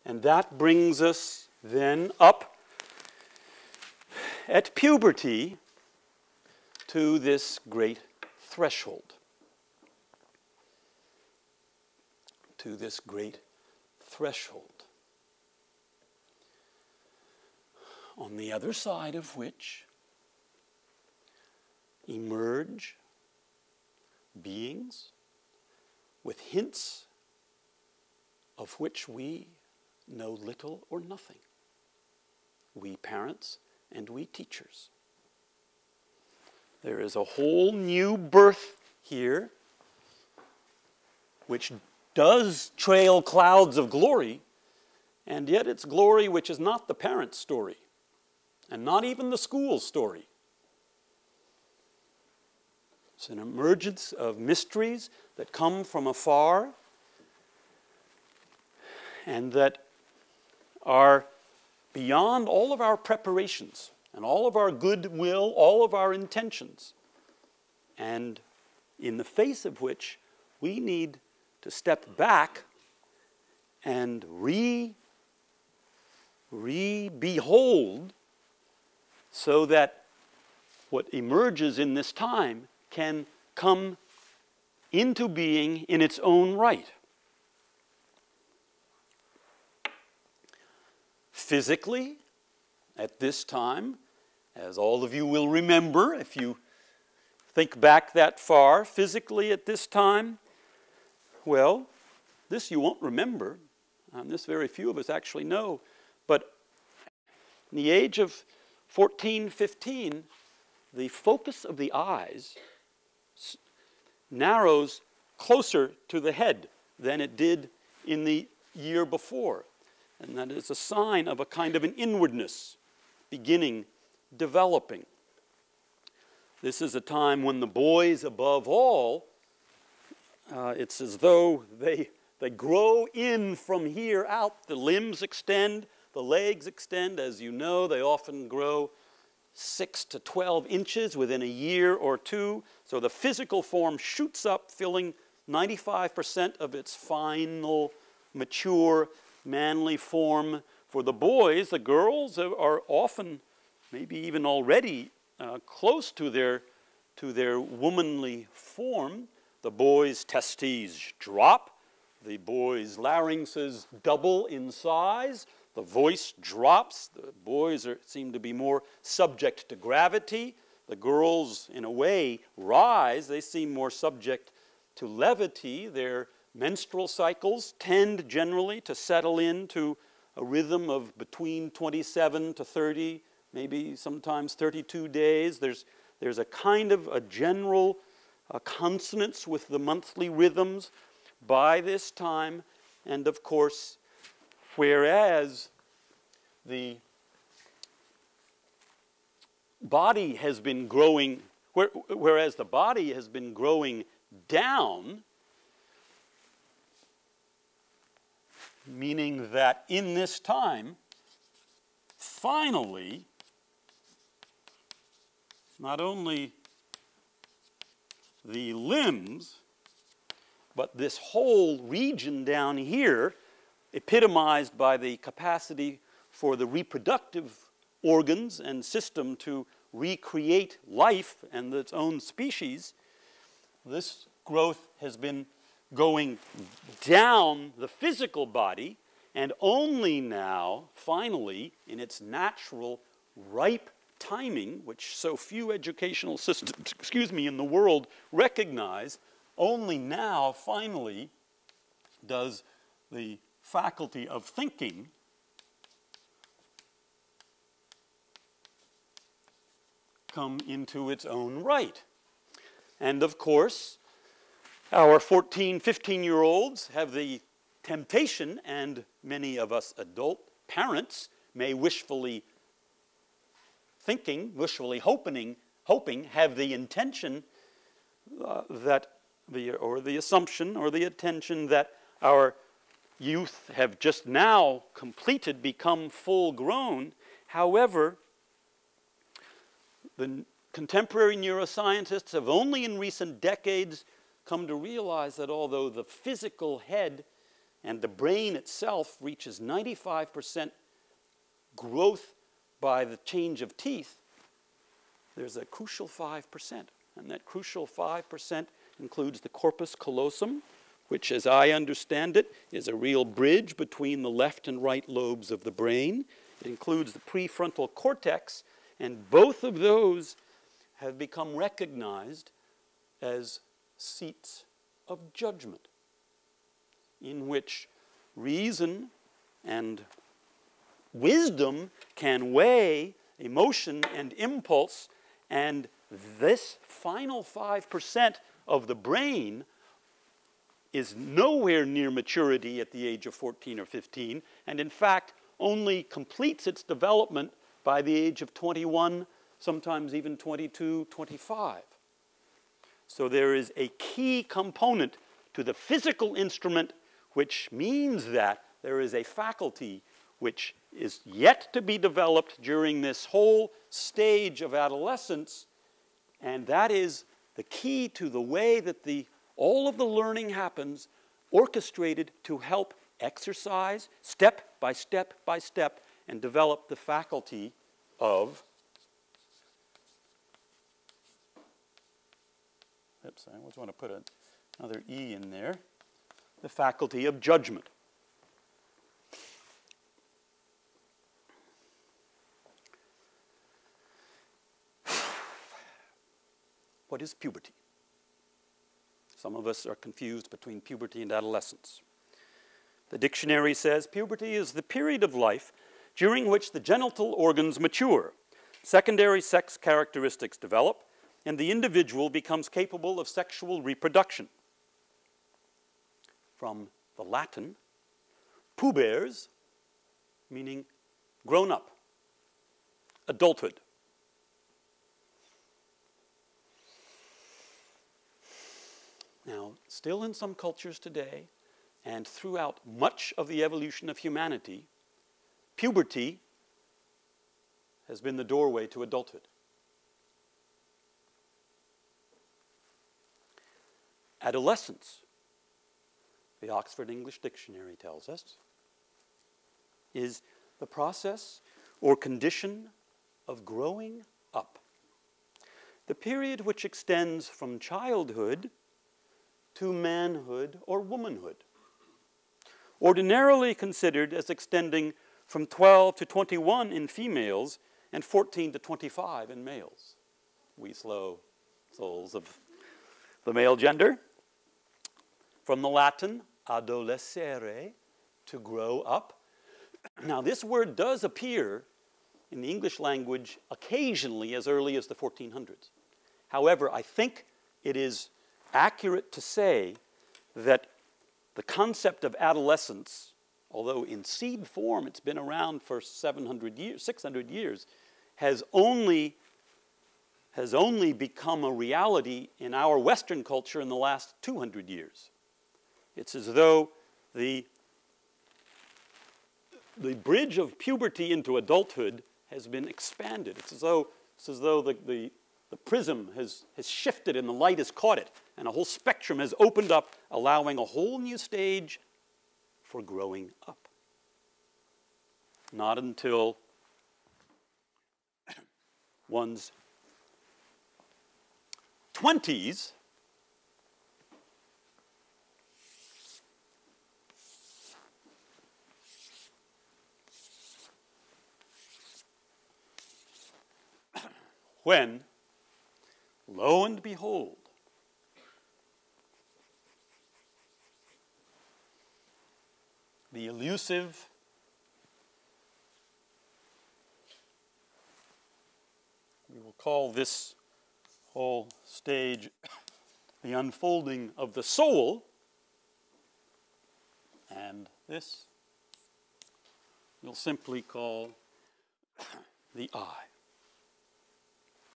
And that brings us then up at puberty to this great threshold. To this great threshold. On the other side of which emerge beings with hints of which we know little or nothing. We parents and we teachers. There is a whole new birth here which does trail clouds of glory, and yet it's glory which is not the parent's story, and not even the school's story. It's an emergence of mysteries that come from afar and that are beyond all of our preparations and all of our goodwill, all of our intentions, and in the face of which we need to step back and behold so that what emerges in this time can come into being in its own right. Physically, at this time, as all of you will remember, if you think back that far, physically at this time, well, this you won't remember, and this very few of us actually know, but in the age of 14, 15, the focus of the eyes narrows closer to the head than it did in the year before. And that is a sign of a kind of an inwardness beginning, developing. This is a time when the boys, above all, it's as though they grow in from here out. The limbs extend, the legs extend. As you know, they often grow 6 to 12 inches within a year or two. So the physical form shoots up, filling 95% of its final, mature, manly form. For the boys, the girls are often, maybe even already, close to their womanly form. The boys' testes drop. The boys' larynxes double in size. The voice drops. The boys seem to be more subject to gravity. The girls, in a way, rise. They seem more subject to levity. Their menstrual cycles tend generally to settle into a rhythm of between 27 to 30, maybe sometimes 32 days. There's a kind of a general consonance with the monthly rhythms by this time. And of course, whereas the body has been growing, whereas the body has been growing down, meaning that in this time, finally, not only the limbs, but this whole region down here, epitomized by the capacity for the reproductive organs and system to recreate life and its own species, this growth has been going down the physical body, and only now, finally, in its natural, ripe timing, which so few educational systems, in the world recognize, only now, finally, does the faculty of thinking come into its own right. And of course, our 14, 15-year-olds have the temptation, and many of us adult parents may wishfully thinking, wishfully hoping, have the intention or the assumption or the attention that our youth have just now completed, become full grown. However, the contemporary neuroscientists have only in recent decades come to realize that although the physical head and the brain itself reaches 95% growth by the change of teeth, there's a crucial 5%. And that crucial 5% includes the corpus callosum, which, as I understand it, is a real bridge between the left and right lobes of the brain. It includes the prefrontal cortex, and both of those have become recognized as seats of judgment, in which reason and wisdom can weigh emotion and impulse, and this final 5% of the brain is nowhere near maturity at the age of 14 or 15, and in fact only completes its development by the age of 21, sometimes even 22, 25. So there is a key component to the physical instrument, which means that there is a faculty which is yet to be developed during this whole stage of adolescence, and that is the key to the way that all of the learning happens, orchestrated to help exercise step by step by step and develop the faculty of, oops, I always want to put another E in there, the faculty of judgment. What is puberty? Some of us are confused between puberty and adolescence. The dictionary says puberty is the period of life during which the genital organs mature, secondary sex characteristics develop, and the individual becomes capable of sexual reproduction. From the Latin, pubers, meaning grown up, adulthood. Now, still in some cultures today, and throughout much of the evolution of humanity, puberty has been the doorway to adulthood. Adolescence, the Oxford English Dictionary tells us, is the process or condition of growing up. The period which extends from childhood to manhood or womanhood, ordinarily considered as extending from 12 to 21 in females and 14 to 25 in males. We slow souls of the male gender. From the Latin, adolescere, to grow up. Now, this word does appear in the English language occasionally as early as the 1400s. However, I think it is accurate to say that the concept of adolescence, although in seed form it's been around for 600 years, has only become a reality in our Western culture in the last 200 years. It's as though the bridge of puberty into adulthood has been expanded. It's as though the prism has shifted and the light has caught it, and a whole spectrum has opened up, allowing a whole new stage for growing up. Not until one's 20s when, lo and behold, the elusive, we will call this whole stage the unfolding of the soul, and this we'll simply call the eye.